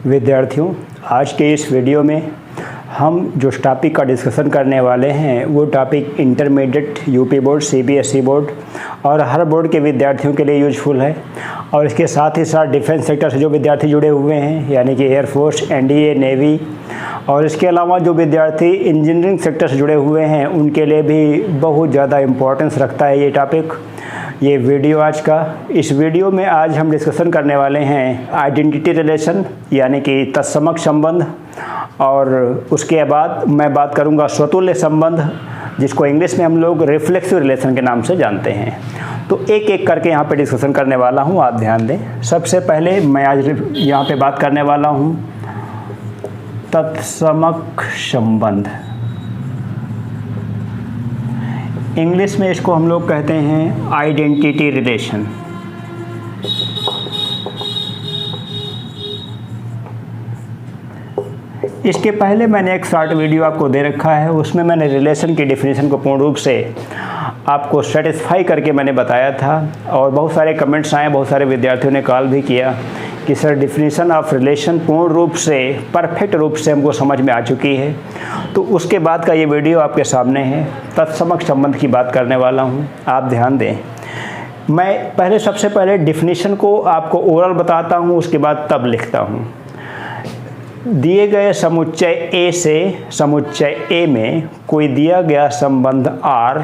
विद्यार्थियों, आज के इस वीडियो में हम जो टॉपिक का डिस्कशन करने वाले हैं वो topic intermediate UP board, CBSE board और हर बोर्ड के विद्यार्थियों के लिए यूजफुल है। और इसके साथ ही साथ डिफेंस सेक्टर से जो विद्यार्थी जुड़े हुए हैं यानी कि एयरफोर्स, एनडीए, नेवी और इसके अलावा जो विद्यार्थी इंजीनियरिंग सेक्टर से जुड़े हुए हैं उनके लिए भी बहुत ज़्यादा इम्पोर्टेंस रखता है ये टॉपिक। ये वीडियो आज का, इस वीडियो में आज हम डिस्कशन करने वाले हैं आइडेंटिटी रिलेशन यानी कि तत्समक संबंध, और उसके बाद मैं बात करूंगा स्वतुल्य संबंध जिसको इंग्लिश में हम लोग रिफ्लेक्सिव रिलेशन के नाम से जानते हैं। तो एक एक करके यहाँ पे डिस्कशन करने वाला हूँ, आप ध्यान दें। सबसे पहले मैं आज यहाँ पे बात करने वाला हूँ तत्समक संबंध। इंग्लिश में इसको हम लोग कहते हैं आइडेंटिटी रिलेशन। इसके पहले मैंने एक शॉर्ट वीडियो आपको दे रखा है, उसमें मैंने रिलेशन की डेफिनेशन को पूर्ण रूप से आपको सेटिस्फाई करके मैंने बताया था और बहुत सारे कमेंट्स आए, बहुत सारे विद्यार्थियों ने कॉल भी किया कि सर डेफिनेशन ऑफ रिलेशन पूर्ण रूप से, परफेक्ट रूप से हमको समझ में आ चुकी है। तो उसके बाद का ये वीडियो आपके सामने है, तत्समक संबंध की बात करने वाला हूँ, आप ध्यान दें। मैं सबसे पहले डेफिनेशन को आपको ओरल बताता हूँ, उसके बाद तब लिखता हूँ। दिए गए समुच्चय ए से समुच्चय ए में कोई दिया गया संबंध R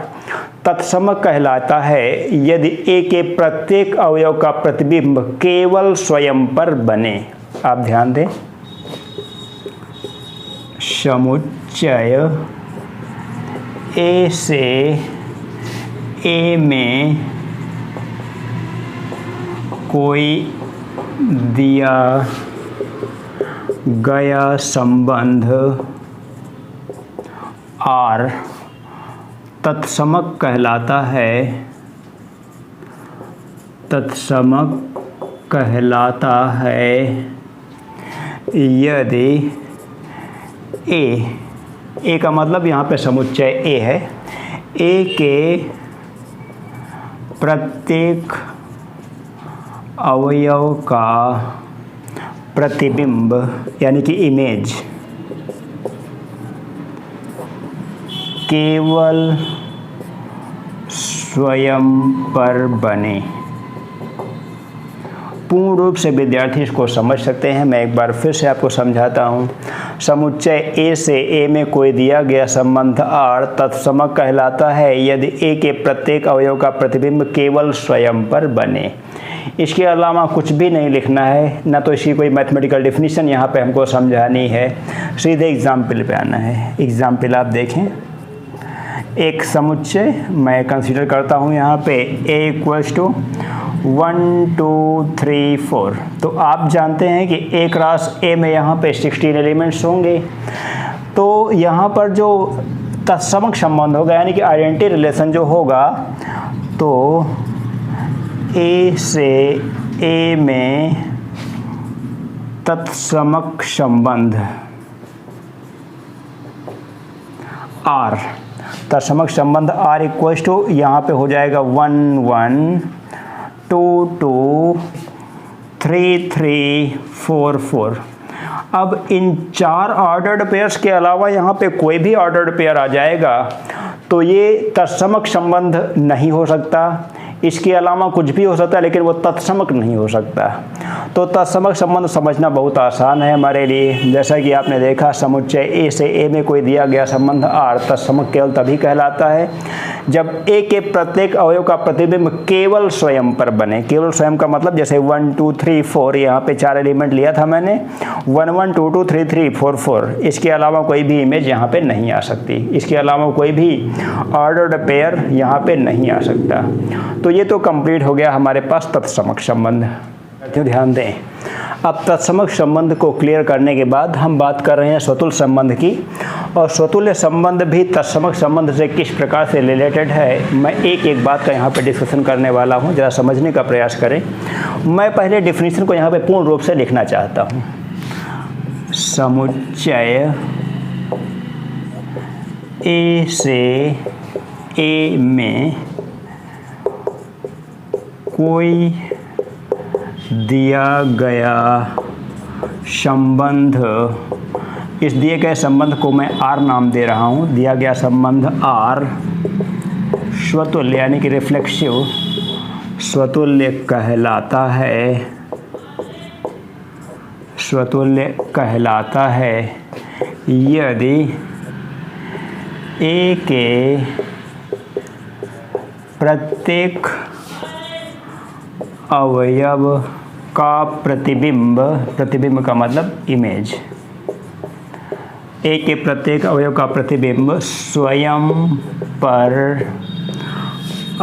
तत्समक कहलाता है यदि ए के प्रत्येक अवयव का प्रतिबिंब केवल स्वयं पर बने। आप ध्यान दें, समुच्चय ए से ए में कोई दिया गया संबंध R तत्समक कहलाता है, तत्समक कहलाता है यदि ए का मतलब यहाँ पे समुच्चय ए है, ए के प्रत्येक अवयव का प्रतिबिंब यानी कि इमेज केवल स्वयं पर बने। पूर्ण रूप से विद्यार्थी इसको समझ सकते हैं। मैं एक बार फिर से आपको समझाता हूँ। समुच्चय ए से ए में कोई दिया गया संबंध R तत्समक कहलाता है यदि ए के प्रत्येक अवयव का प्रतिबिंब केवल स्वयं पर बने। इसके अलावा कुछ भी नहीं लिखना है, ना तो इसकी कोई मैथमेटिकल डेफिनेशन यहाँ पे हमको समझानी है, सीधे एग्जाम्पल पे आना है। एग्जाम्पल आप देखें, एक समुच्चय मैं कंसीडर करता हूँ यहाँ पे A इक्वल्स टू 1 2 3 4। तो आप जानते हैं कि A क्रॉस A में यहाँ पे 16 एलिमेंट्स होंगे। तो यहाँ पर जो तत्समक संबंध होगा यानी कि आइडेंटिटी रिलेशन जो होगा, तो A से A में तत्समक संबंध R, तत्समक संबंध R इक्वल्स टू यहाँ पे हो जाएगा 1 1 2 2 3 3 4 4। अब इन 4 ऑर्डर्ड पेयर्स के अलावा यहाँ पे कोई भी ऑर्डर्ड पेयर आ जाएगा तो ये तत्समक संबंध नहीं हो सकता। इसके अलावा कुछ भी हो सकता है लेकिन वो तत्समक नहीं हो सकता। तो तत्समक संबंध समझना बहुत आसान है हमारे लिए। जैसा कि आपने देखा, समुच्चय ए से ए में कोई दिया गया संबंध R तत्समक केवल तभी कहलाता है जब ए के प्रत्येक अवयव का प्रतिबिंब केवल स्वयं पर बने। केवल स्वयं का मतलब जैसे 1 2 3 4, यहाँ पे 4 एलिमेंट लिया था मैंने, 1 1 2 2 3 3 4 4। इसके अलावा कोई भी इमेज यहाँ पे नहीं आ सकती, इसके अलावा कोई भी ऑर्डर्ड पेयर यहाँ पे नहीं आ सकता। तो ये तो कंप्लीट हो गया हमारे पास तत्समक संबंध। ध्यान दें, अब तत्समक संबंध को क्लियर करने के बाद हम बात कर रहे हैं स्वतुल्य संबंध की। और स्वतुल्य संबंध भी तत्समक संबंध से किस प्रकार से रिलेटेड है, मैं एक एक बात का यहाँ पे डिस्कशन करने वाला हूँ, ज़रा समझने का प्रयास करें। मैं पहले डेफिनेशन को यहाँ पे पूर्ण रूप से लिखना चाहता हूँ। समुच्चय ए से ए में कोई दिया गया संबंध, इस दिए गए संबंध को मैं R नाम दे रहा हूँ। दिया गया संबंध R स्वतुल्य यानी कि रिफ्लेक्सिव स्वतुल्य कहलाता है, स्वतुल्य कहलाता है यदि A के प्रत्येक अवयव का प्रतिबिंब, प्रतिबिंब का मतलब इमेज, A के प्रत्येक अवयव का प्रतिबिंब स्वयं पर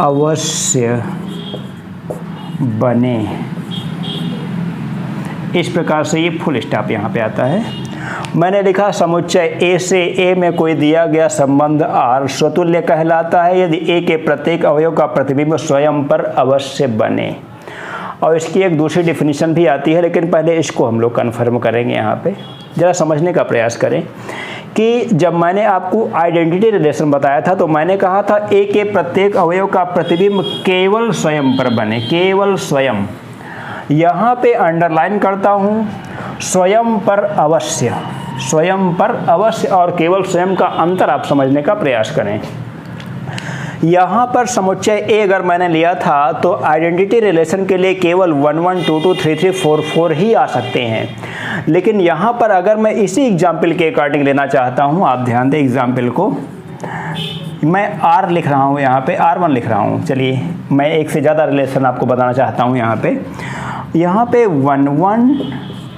अवश्य बने। इस प्रकार से ये फुल स्टॉप यहाँ पे आता है। मैंने लिखा समुच्चय A से A में कोई दिया गया संबंध R स्वतुल्य कहलाता है यदि A के प्रत्येक अवयव का प्रतिबिंब स्वयं पर अवश्य बने। और इसकी एक दूसरी डिफिनीशन भी आती है, लेकिन पहले इसको हम लोग कन्फर्म करेंगे। यहाँ पे ज़रा समझने का प्रयास करें कि जब मैंने आपको आइडेंटिटी रिलेशन बताया था तो मैंने कहा था A के प्रत्येक अवयव का प्रतिबिंब केवल स्वयं पर बने, केवल स्वयं। यहाँ पे अंडरलाइन करता हूँ स्वयं पर अवश्य, स्वयं पर अवश्य और केवल स्वयं का अंतर आप समझने का प्रयास करें। यहाँ पर समुच्चय A अगर मैंने लिया था तो आइडेंटिटी रिलेशन के लिए केवल 1 1 2 2 3 3 4 4 ही आ सकते हैं। लेकिन यहाँ पर अगर मैं इसी एग्जाम्पल के अकॉर्डिंग लेना चाहता हूँ, आप ध्यान दें एग्जाम्पल को, मैं R लिख रहा हूँ, यहाँ पे R1 लिख रहा हूँ। चलिए मैं एक से ज़्यादा रिलेशन आपको बताना चाहता हूँ। यहाँ पे 1 1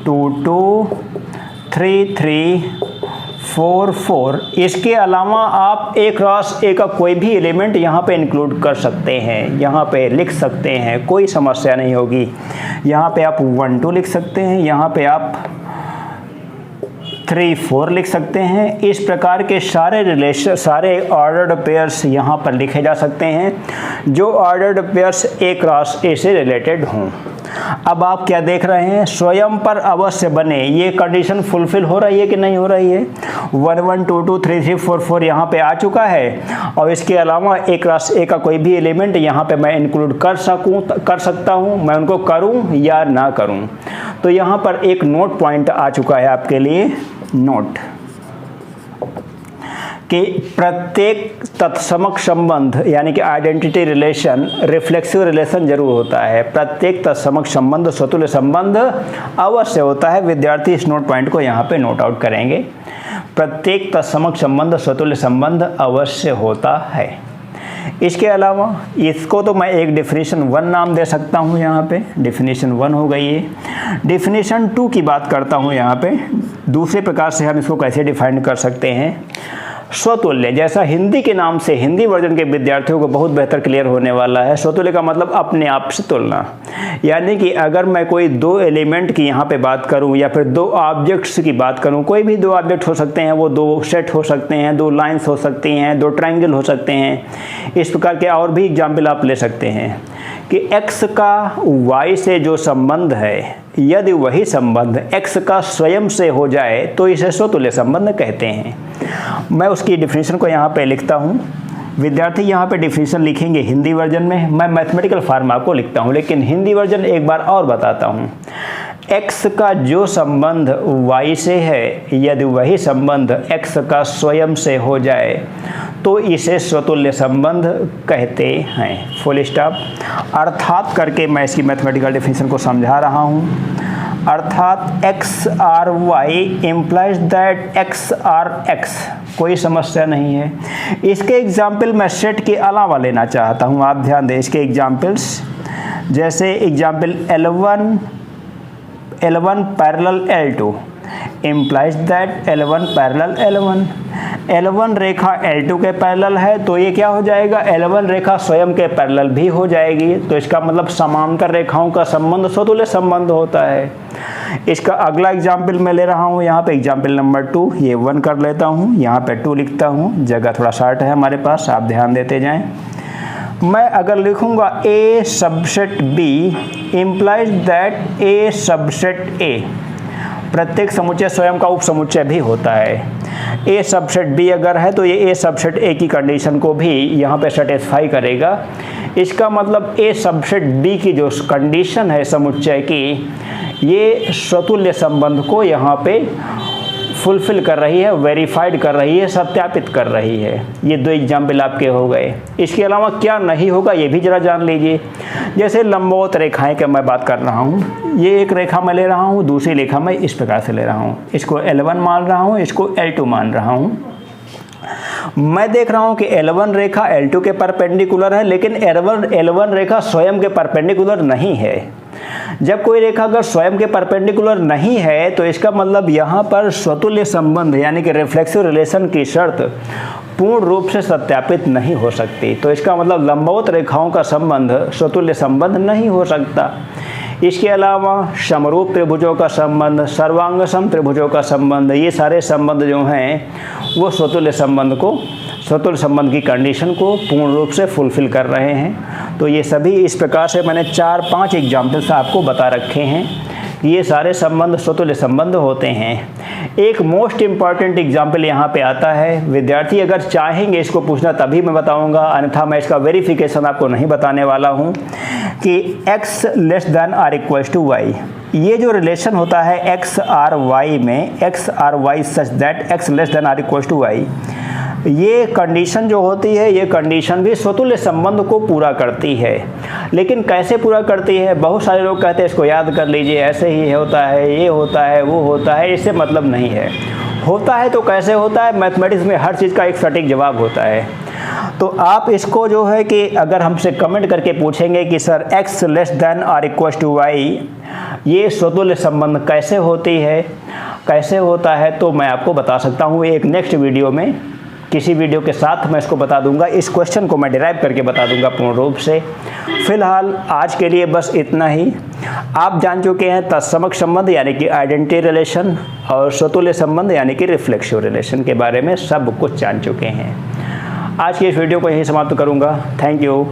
2 2 3 3 4 4, इसके अलावा आप A क्रॉस A का कोई भी एलिमेंट यहाँ पे इंक्लूड कर सकते हैं, यहाँ पे लिख सकते हैं, कोई समस्या नहीं होगी। यहाँ पे आप 1 2 लिख सकते हैं, यहाँ पे आप 3 4 लिख सकते हैं। इस प्रकार के सारे रिलेशन, सारे ऑर्डर्ड पेयर्स यहाँ पर लिखे जा सकते हैं जो ordered pairs A cross A से रिलेटेड हों। अब आप क्या देख रहे हैं, स्वयं पर अवश्य बने, ये कंडीशन फुलफिल हो रही है कि नहीं हो रही है। 1 1 2 2 3 3 4 4 यहाँ पे आ चुका है और इसके अलावा A क्रॉस A का कोई भी एलिमेंट यहाँ पे मैं इंक्लूड कर सकता हूँ, मैं उनको करूँ या ना करूँ। तो यहाँ पर एक नोट पॉइंट आ चुका है आपके लिए, नोट कि प्रत्येक तत्समक संबंध यानी कि आइडेंटिटी रिलेशन रिफ्लेक्सिव रिलेशन जरूर होता है। प्रत्येक तत्समक संबंध स्वतुल्य संबंध अवश्य होता है। विद्यार्थी इस नोट पॉइंट को यहाँ पे नोट आउट करेंगे। प्रत्येक तत्समक संबंध स्वतुल्य संबंध अवश्य होता है। इसके अलावा इसको तो मैं एक डेफिनेशन 1 नाम दे सकता हूँ। यहाँ पे डेफिनेशन 1 हो गई है। डेफिनेशन 2 की बात करता हूँ। यहाँ पे दूसरे प्रकार से हम इसको कैसे डिफाइन कर सकते हैं, स्वतुल्य, जैसा हिंदी के नाम से हिंदी वर्जन के विद्यार्थियों को बहुत बेहतर क्लियर होने वाला है। स्वतुल्य का मतलब अपने आप से तुलना, यानी कि अगर मैं कोई 2 एलिमेंट की यहाँ पे बात करूँ या फिर 2 ऑब्जेक्ट्स की बात करूँ, कोई भी 2 ऑब्जेक्ट हो सकते हैं, वो 2 सेट हो सकते हैं, 2 लाइंस हो सकती हैं, 2 ट्रायंगल हो सकते हैं। इस प्रकार के और भी एग्जाम्पल आप ले सकते हैं कि x का y से जो संबंध है, यदि वही संबंध x का स्वयं से हो जाए तो इसे स्वतुल्य संबंध कहते हैं। मैं उसकी डिफिनीशन को यहाँ पे लिखता हूँ। विद्यार्थी यहाँ पे डिफिनीशन लिखेंगे हिंदी वर्जन में, मैं मैथमेटिकल फॉर्म आपको लिखता हूँ, लेकिन हिंदी वर्जन एक बार और बताता हूँ। x का जो संबंध y से है, यदि वही संबंध x का स्वयं से हो जाए तो इसे स्वतुल्य संबंध कहते हैं। Full stop. अर्थात करके मैं इसकी मैथमेटिकल डेफिनेशन को समझा रहा हूँ। अर्थात x or y implies that x or x, कोई समस्या नहीं है। इसके एग्जाम्पल मैं सेट के अलावा लेना चाहता हूँ। आप ध्यान दें इसके एग्जाम्पल्स, जैसे example L1 parallel L2 implies that L1 parallel L1। L1 Rekha L2 के पैरेलल है तो ये क्या हो जाएगा, L1 रेखा स्वयं के पैरेलल भी हो जाएगी। तो इसका मतलब समांतर रेखाओं का संबंध स्वतुल्य संबंध होता है। इसका अगला एग्जाम्पल मैं ले रहा हूँ। यहाँ पे एग्जाम्पल नंबर 2, ये 1 कर लेता हूँ, यहाँ पे 2 लिखता हूँ, जगह थोड़ा शार्ट है हमारे पास, आप ध्यान देते जाएं। मैं अगर लिखूँगा A subset B implies that A subset A, प्रत्येक समुच्चय स्वयं का उप समुच्चय भी होता है। ए सबसेट बी अगर है तो ये ए सबसेट ए की कंडीशन को भी यहाँ पे सेटिस्फाई करेगा। इसका मतलब ए सबसेट बी की जो कंडीशन है समुच्चय की, ये स्वतुल्य संबंध को यहाँ पे फुलफिल कर रही है, वेरीफाइड कर रही है, सत्यापित कर रही है। ये दो एग्जाम्पल आपके हो गए। इसके अलावा क्या नहीं होगा ये भी जरा जान लीजिए। जैसे लंबवत रेखाएं की मैं बात कर रहा हूँ, ये एक रेखा मैं ले रहा हूँ, दूसरी रेखा मैं इस प्रकार से ले रहा हूँ, इसको L1 मान रहा हूँ, इसको L2 मान रहा हूँ। मैं देख रहा हूं कि L1 रेखा L2 के परपेंडिकुलर है, लेकिन L1 रेखा स्वयं के परपेंडिकुलर नहीं है। जब कोई रेखा अगर स्वयं के परपेंडिकुलर नहीं है तो इसका मतलब यहाँ पर स्वतुल्य संबंध यानी कि रिफ्लेक्सिव रिलेशन की शर्त पूर्ण रूप से सत्यापित नहीं हो सकती। तो इसका मतलब लंबवत रेखाओं का संबंध स्वतुल्य संबंध नहीं हो सकता। इसके अलावा समरूप त्रिभुजों का संबंध, सर्वांगसम त्रिभुजों का संबंध, ये सारे संबंध जो हैं वो स्वतुल्य संबंध की कंडीशन को पूर्ण रूप से फुलफिल कर रहे हैं। तो ये सभी इस प्रकार से मैंने 4-5 एग्जाम्पल्स आपको बता रखे हैं। ये सारे संबंध स्वतुल्य संबंध होते हैं। एक मोस्ट इम्पॉर्टेंट एग्जाम्पल यहाँ पे आता है। विद्यार्थी अगर चाहेंगे इसको पूछना तभी मैं बताऊँगा, अन्यथा मैं इसका वेरिफिकेशन आपको नहीं बताने वाला हूँ कि x less than are equal to Y. ये जो रिलेशन होता है x आर वाई में, x or y such that x less than are equal to Y, ये कंडीशन जो होती है ये कंडीशन भी स्वतुल्य संबंध को पूरा करती है। लेकिन कैसे पूरा करती है? बहुत सारे लोग कहते हैं इसको याद कर लीजिए, ऐसे ही होता है, ये होता है, वो होता है, इससे मतलब नहीं है। होता है तो कैसे होता है? मैथमेटिक्स में हर चीज़ का एक सटीक जवाब होता है। तो आप इसको जो है कि अगर हमसे कमेंट करके पूछेंगे कि sir x less than are equal to Y, ये स्वतुल्य संबंध कैसे होती है, कैसे होता है, तो मैं आपको बता सकता हूँ एक नेक्स्ट वीडियो में, किसी वीडियो के साथ मैं इसको बता दूंगा। इस क्वेश्चन को मैं डिराइव करके बता दूंगा पूर्ण रूप से। फिलहाल आज के लिए बस इतना ही। आप जान चुके हैं तत्समक संबंध यानी कि आइडेंटिटी रिलेशन और स्वतुल्य संबंध यानी कि रिफ्लेक्सिव रिलेशन के बारे में सब कुछ जान चुके हैं। आज की इस वीडियो को यहीं समाप्त करूंगा। Thank you.